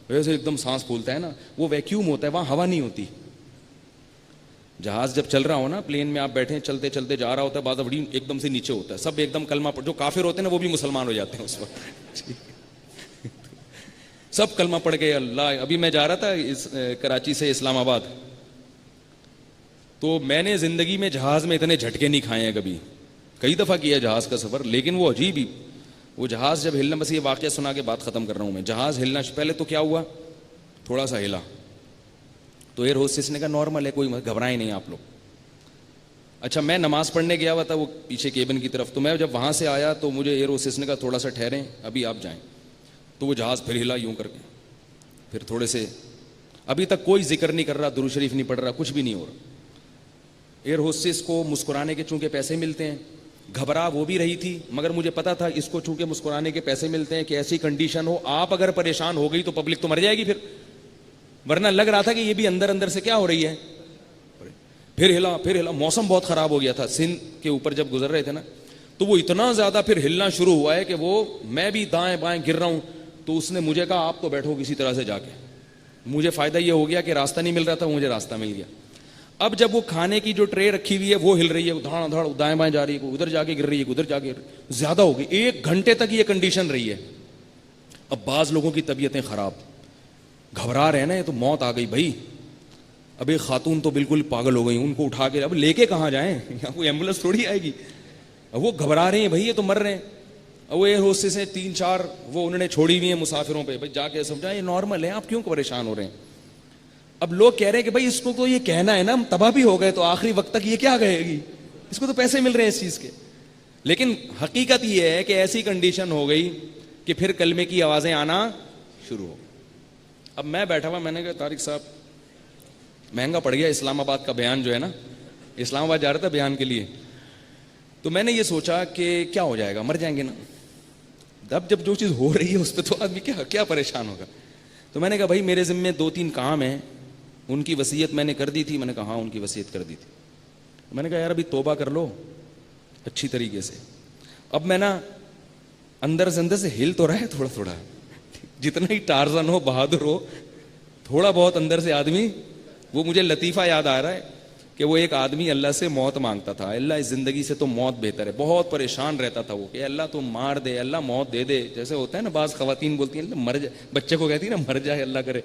ویسے ایک دم سانس پھولتا ہے نا, وہ ویکیوم ہوتا ہے, وہاں ہوا نہیں ہوتی. جہاز جب چل رہا ہو نا, پلین میں آپ بیٹھے ہیں, چلتے چلتے جا رہا ہوتا ہے, بعض بڑی ایک دم سے نیچے ہوتا ہے, سب ایک دم کلمہ پڑھ, جو کافر ہوتے ہیں نا وہ بھی مسلمان ہو جاتے ہیں اس وقت. سب کلمہ پڑھ کے اللہ. ابھی میں جا رہا تھا کراچی سے اسلام آباد, تو میں نے زندگی میں جہاز میں اتنے جھٹکے نہیں کھائے ہیں کبھی, کئی دفعہ کیا جہاز کا سفر, لیکن وہ عجیب ہی, وہ جہاز جب ہلنا, بس یہ واقعہ سنا کے بات ختم کر رہا ہوں میں. جہاز ہلنا پہلے تو کیا ہوا, تھوڑا سا ہلا, تو ایئر ہوسٹس نے کہا نارمل ہے, کوئی گھبرائے نہیں آپ لوگ. اچھا میں نماز پڑھنے گیا ہوا تھا وہ پیچھے کیبن کی طرف, تو میں جب وہاں سے آیا تو مجھے ایئر ہوسٹس نے کہا تھوڑا سا ٹھہریں, ابھی آپ جائیں. تو وہ جہاز پھر ہلا یوں کر کے, پھر تھوڑے سے, ابھی تک کوئی ذکر نہیں کر رہا, درود شریف نہیں پڑھ رہا, کچھ بھی نہیں ہو رہا. ایئر ہوسٹس کو مسکرانے کے چونکہ پیسے ملتے ہیں, گھبرا وہ بھی رہی تھی, مگر مجھے پتا تھا اس کو چونکہ مسکرانے کے پیسے ملتے ہیں کہ ایسی کنڈیشن ہو, آپ اگر پریشان ہو گئی تو پبلک تو مر جائے گی پھر, ورنہ لگ رہا تھا کہ یہ بھی اندر اندر سے کیا ہو رہی ہے. پھر ہلا, موسم بہت خراب ہو گیا تھا, سندھ کے اوپر جب گزر رہے تھے نا, تو وہ اتنا زیادہ پھر ہلنا شروع ہوا ہے کہ وہ, میں بھی دائیں بائیں گر رہا ہوں. تو اس نے مجھے کہا آپ تو بیٹھو کسی طرح سے جا کے. مجھے فائدہ یہ ہو گیا کہ راستہ نہیں مل رہا تھا, مجھے راستہ مل گیا. اب جب وہ کھانے کی جو ٹرے رکھی ہوئی ہے وہ ہل رہی ہے, دھڑ دھڑ دائیں بائیں جا رہی ہے, ادھر جا کے گر رہی ہے, ادھر جا کے زیادہ ہو گئی. 1 گھنٹے تک یہ کنڈیشن رہی ہے. اب بعض لوگوں کی طبیعتیں خراب, گھبرا رہے ہیں نا, یہ تو موت آ گئی بھائی. اب ایک خاتون تو بالکل پاگل ہو گئی, ان کو اٹھا کے اب لے کے کہاں جائیں, یہاں کوئی ایمبولینس تھوڑی آئے گی. اب وہ گھبرا رہے ہیں بھائی, یہ تو مر رہے ہیں. اب وہ ایئر ہوسٹس ہیں 3-4 وہ انہوں نے چھوڑی ہوئی ہیں مسافروں پہ, بھائی جا کے سمجھا یہ نارمل ہے, آپ کیوں پریشان ہو رہے ہیں. اب لوگ کہہ رہے ہیں کہ بھائی اس کو تو یہ کہنا ہے نا, ہم تباہ بھی ہو گئے تو آخری وقت تک یہ کیا کہے گی, اس کو تو پیسے مل رہے ہیں اس چیز کے. لیکن حقیقت یہ ہے کہ ایسی کنڈیشن ہو گئی کہ پھر کلمے کی آوازیں آنا شروع ہو. اب میں بیٹھا ہوا, میں نے کہا طارق صاحب مہنگا پڑ گیا اسلام آباد کا بیان جو ہے نا, اسلام آباد جا رہا تھا بیان کے لیے, تو میں نے یہ سوچا کہ کیا ہو جائے گا, مر جائیں گے نا. اب جب جو چیز ہو رہی ہے اس پہ تو آدمی کیا پریشان ہوگا. تو میں نے کہا بھائی میرے ذمے 2-3 کام ہیں, ان کی وصیت میں نے کر دی تھی. میں نے کہا ہاں ان کی وصیت کر دی تھی. میں نے کہا یار ابھی توبہ کر لو اچھی طریقے سے. اب میں نا اندر سے ہل تو رہا ہے تھوڑا تھوڑا, جتنا ہی ٹارزن ہو, بہادر ہو, تھوڑا بہت اندر سے آدمی, وہ مجھے لطیفہ یاد آ رہا ہے کہ وہ ایک آدمی اللہ سے موت مانگتا تھا, اللہ اس زندگی سے تو موت بہتر ہے. بہت پریشان رہتا تھا وہ کہ اللہ تو مار دے, اللہ موت دے دے. جیسے ہوتا ہے نا بعض خواتین بولتی ہیں مر جائے, بچے کو کہتی ہے نا مر جائے اللہ کرے.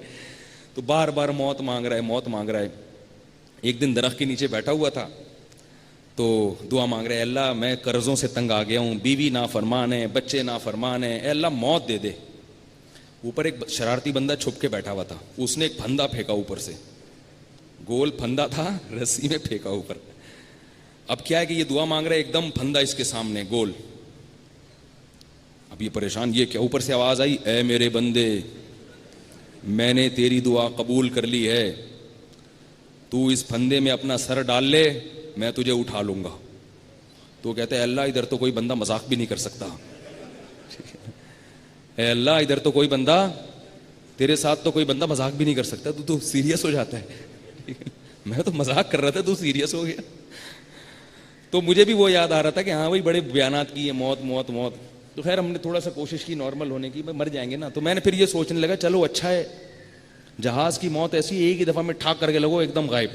تو بار بار موت مانگ رہا ہے, موت مانگ رہا ہے. ایک دن درخت کے نیچے بیٹھا ہوا تھا تو دعا مانگ رہا ہے, اللہ میں قرضوں سے تنگ آ گیا ہوں, بیوی نافرمان ہے, بچے نافرمان ہیں, اے اللہ موت دے دے. اوپر ایک شرارتی بندہ چھپ کے بیٹھا ہوا تھا, اس نے ایک پھندا پھینکا اوپر سے, گول پھندا تھا, رسی میں پھینکا اوپر. اب کیا ہے کہ یہ دعا مانگ رہا ہے, ایک دم پھندا اس کے سامنے گول. اب یہ پریشان, یہ کیا, اوپر سے آواز آئی, اے میرے بندے میں نے تیری دعا قبول کر لی ہے, تو اس پھندے میں اپنا سر ڈال لے, میں تجھے اٹھا لوں گا. تو کہتے ہیں اللہ ادھر تو کوئی بندہ مذاق بھی نہیں کر سکتا, اے اللہ ادھر تو کوئی بندہ, تیرے ساتھ تو کوئی بندہ مذاق بھی نہیں کر سکتا, تو سیریس ہو جاتا ہے. میں تو مذاق کر رہا تھا, تو سیریس ہو گیا. تو مجھے بھی وہ یاد آ رہا تھا کہ ہاں بھائی بڑے بیانات کی ہے, موت موت موت. تو خیر ہم نے تھوڑا سا کوشش کی نارمل ہونے کی, مر جائیں گے نا. تو میں نے پھر یہ سوچنے لگا چلو اچھا ہے جہاز کی موت ایسی ایک ہی دفعہ میں ٹھاک کر کے لگو ایک دم غائب,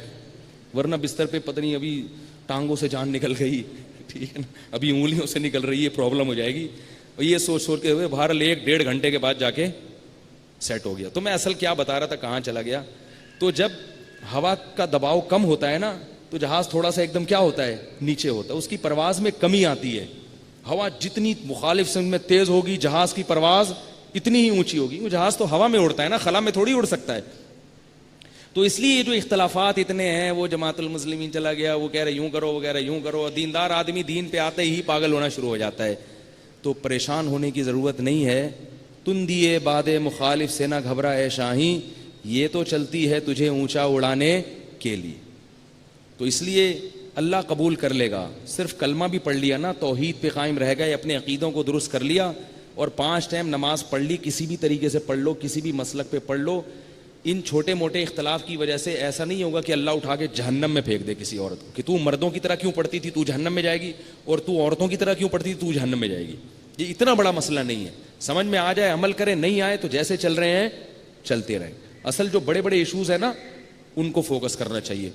ورنہ بستر پہ پتہ نہیں ابھی ٹانگوں سے جان نکل گئی, ٹھیک ہے نا, ابھی انگلیوں سے نکل رہی ہے, پرابلم ہو جائے گی. اور یہ سوچ کے ہوئے بہرحال 1-1.5 گھنٹے کے بعد جا کے سیٹ ہو گیا. تو میں اصل کیا بتا رہا تھا, کہاں چلا گیا. تو جب ہوا کا دباؤ کم ہوتا ہے نا تو جہاز تھوڑا سا ایک دم کیا ہوتا ہے, نیچے ہوتا ہے, اس کی پرواز میں کمی آتی ہے. ہوا جتنی مخالف سمت میں تیز ہوگی جہاز کی پرواز اتنی ہی اونچی ہوگی. وہ جہاز تو ہوا میں اڑتا ہے نا, خلا میں تھوڑی اڑ سکتا ہے. تو اس لیے جو اختلافات اتنے ہیں, وہ جماعت المسلمین چلا گیا, وہ کہہ رہے یوں کرو, وہ کہہ رہے یوں کرو. دیندار آدمی دین پہ آتے ہی پاگل ہونا شروع ہو جاتا ہے. تو پریشان ہونے کی ضرورت نہیں ہے. تن دیے باد مخالف سے نہ گھبرا اے شاہی, یہ تو چلتی ہے تجھے اونچا اڑانے کے لیے. تو اس لیے اللہ قبول کر لے گا. صرف کلمہ بھی پڑھ لیا نا, توحید پہ قائم رہ گئے, اپنے عقیدوں کو درست کر لیا, اور 5 ٹائم نماز پڑھ لی, کسی بھی طریقے سے پڑھ لو, کسی بھی مسلک پہ پڑھ لو. ان چھوٹے موٹے اختلاف کی وجہ سے ایسا نہیں ہوگا کہ اللہ اٹھا کے جہنم میں پھینک دے کسی عورت کو, کہ تو مردوں کی طرح کیوں پڑھتی تھی, تو جہنم میں جائے گی, اور تو عورتوں کی طرح کیوں پڑھتی تھی, تو جہنم میں جائے گی. یہ اتنا بڑا مسئلہ نہیں ہے. سمجھ میں آ جائے عمل کرے, نہیں آئے تو جیسے چل رہے ہیں چلتے رہیں. اصل جو بڑے بڑے ایشوز ہیں نا ان کو فوکس کرنا چاہیے.